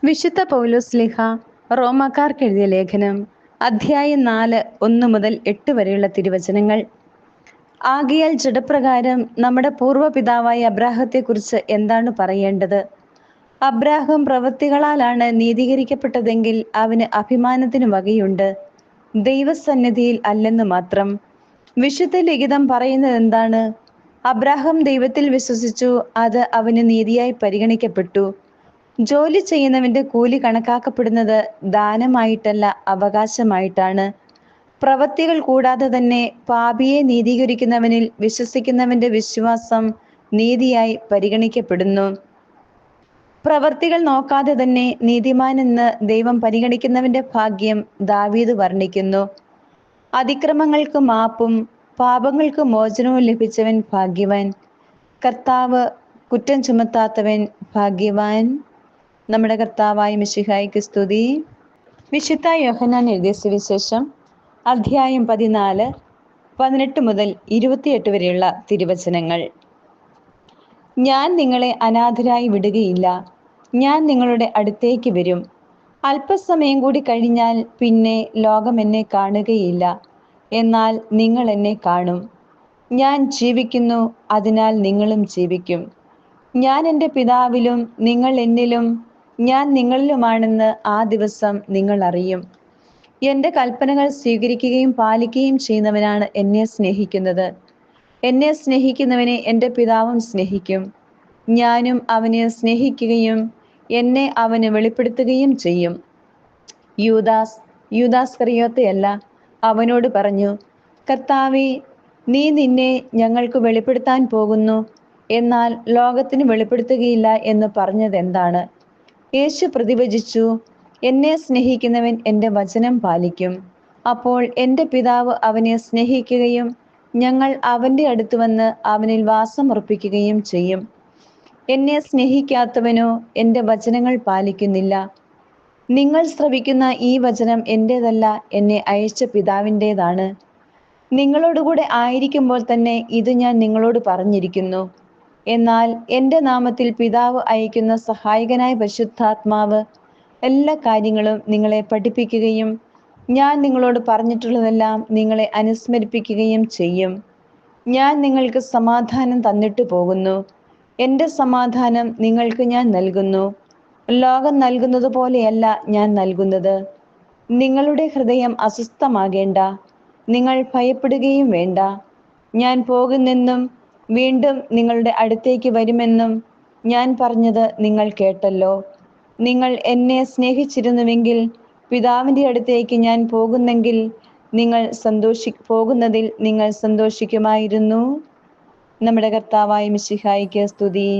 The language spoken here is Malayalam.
വിശുദ്ധ പൗലോസ്ലീഹ റോമാക്കാർക്ക് എഴുതിയ ലേഖനം അധ്യായം 4 1 മുതൽ 8 വരെയുള്ള തിരുവചനങ്ങൾ. ആകയാൽ ജഡപ്രകാരം നമ്മുടെ പൂർവ്വപിതാവായ അബ്രാഹത്തെക്കുറിച്ച് എന്താണ് പറയേണ്ടത്? അബ്രാഹം പ്രവൃത്തികളാലാണ് നീതീകരിക്കപ്പെട്ടതെങ്കിൽ അവന് അഭിമാനത്തിന് വകയുണ്ട്, ദൈവസന്നിധിയിൽ അല്ലെന്ന് മാത്രം. വിശുദ്ധ ലിഖിതം പറയുന്നത് എന്താണ്? അബ്രാഹം ദൈവത്തിൽ വിശ്വസിച്ചു, അത് അവന് നീതിയായി പരിഗണിക്കപ്പെട്ടു. ജോലി ചെയ്യുന്നവന്റെ കൂലി കണക്കാക്കപ്പെടുന്നത് ദാനമായിട്ടല്ല, അവകാശമായിട്ടാണ്. പ്രവൃത്തികൾ കൂടാതെ തന്നെ പാപിയെ നീതീകരിക്കുന്നവനിൽ വിശ്വസിക്കുന്നവന്റെ വിശ്വാസം നീതിയായി പരിഗണിക്കപ്പെടുന്നു. പ്രവൃത്തികൾ നോക്കാതെ തന്നെ നീതിമാനെന്ന് ദൈവം പരിഗണിക്കുന്നവന്റെ ഭാഗ്യം ദാവീദ് വർണ്ണിക്കുന്നു. അതിക്രമങ്ങൾക്ക് മാപ്പും പാപങ്ങൾക്ക് മോചനവും ലഭിച്ചവൻ ഭാഗ്യവാൻ. കർത്താവ് കുറ്റം ചുമത്താത്തവൻ ഭാഗ്യവാൻ. നമ്മുടെ കർത്താവായ മിശിഹായ്ക്ക് സ്തുതി. വിശുദ്ധ യോഹന്നാൻ എഴുതിയ സുവിശേഷം അധ്യായം 14 18 മുതൽ 28 വരെയുള്ള തിരുവചനങ്ങൾ. ഞാൻ നിങ്ങളെ അനാഥരായി വിടുകയില്ല, ഞാൻ നിങ്ങളുടെ അടുത്തേക്ക് വരും. അല്പസമയം കൂടി കഴിഞ്ഞാൽ പിന്നെ ലോകം എന്നെ കാണുകയില്ല, എന്നാൽ നിങ്ങൾ എന്നെ കാണും. ഞാൻ ജീവിക്കുന്നു, അതിനാൽ നിങ്ങളും ജീവിക്കും. ഞാൻ എൻ്റെ പിതാവിലും നിങ്ങൾ എന്നിലും ഞാൻ നിങ്ങളിലുമാണെന്ന് ആ ദിവസം നിങ്ങൾ അറിയും. എൻ്റെ കൽപ്പനകൾ സ്വീകരിക്കുകയും പാലിക്കുകയും ചെയ്യുന്നവനാണ് എന്നെ സ്നേഹിക്കുന്നത്. എന്നെ സ്നേഹിക്കുന്നവനെ എൻ്റെ പിതാവും സ്നേഹിക്കും. ഞാനും അവനെ സ്നേഹിക്കുകയും എന്നെ അവന് വെളിപ്പെടുത്തുകയും ചെയ്യും. യൂദാസ് കറിയോത്തയല്ല, അവനോട് പറഞ്ഞു, കർത്താവേ, നീ നിന്നെ ഞങ്ങൾക്ക് വെളിപ്പെടുത്താൻ പോകുന്നു, എന്നാൽ ലോകത്തിന് വെളിപ്പെടുത്തുകയില്ല എന്ന് പറഞ്ഞത് എന്താണ്? യേശു പ്രതിവചിച്ചു, എന്നെ സ്നേഹിക്കുന്നവൻ എൻ്റെ വചനം പാലിക്കും. അപ്പോൾ എൻ്റെ പിതാവ് അവനെ സ്നേഹിക്കുകയും ഞങ്ങൾ അവൻ്റെ അടുത്ത് വന്ന് അവനിൽ വാസമുറപ്പിക്കുകയും ചെയ്യും. എന്നെ സ്നേഹിക്കാത്തവനോ എൻ്റെ വചനങ്ങൾ പാലിക്കുന്നില്ല. നിങ്ങൾ ശ്രവിക്കുന്ന ഈ വചനം എൻ്റേതല്ല, എന്നെ അയച്ച പിതാവിൻ്റേതാണ്. നിങ്ങളോടുകൂടെ ആയിരിക്കുമ്പോൾ തന്നെ ഇത് ഞാൻ നിങ്ങളോട് പറഞ്ഞിരിക്കുന്നു. എന്നാൽ എൻ്റെ നാമത്തിൽ പിതാവ് അയക്കുന്ന സഹായകനായ പരിശുദ്ധാത്മാവ് എല്ലാ കാര്യങ്ങളും നിങ്ങളെ പഠിപ്പിക്കുകയും ഞാൻ നിങ്ങളോട് പറഞ്ഞിട്ടുള്ളതെല്ലാം നിങ്ങളെ അനുസ്മരിപ്പിക്കുകയും ചെയ്യും. ഞാൻ നിങ്ങൾക്ക് സമാധാനം തന്നിട്ട് പോകുന്നു. എൻ്റെ സമാധാനം നിങ്ങൾക്ക് ഞാൻ നൽകുന്നു. ലോകം നൽകുന്നത് പോലെയല്ല ഞാൻ നൽകുന്നത്. നിങ്ങളുടെ ഹൃദയം അസ്വസ്ഥമാകേണ്ട, നിങ്ങൾ ഭയപ്പെടുകയും വേണ്ട. ഞാൻ പോകുന്നെന്നും വീണ്ടും നിങ്ങളുടെ അടുത്തേക്ക് വരുമെന്നും ഞാൻ പറഞ്ഞത് നിങ്ങൾ കേട്ടല്ലോ. നിങ്ങൾ എന്നെ സ്നേഹിച്ചിരുന്നുവെങ്കിൽ പിതാവിൻ്റെ അടുത്തേക്ക് ഞാൻ പോകുന്നതിൽ നിങ്ങൾ സന്തോഷിക്കുമായിരുന്നു. നമ്മുടെ കർത്താവായ മിശിഹായ്ക്ക് സ്തുതി.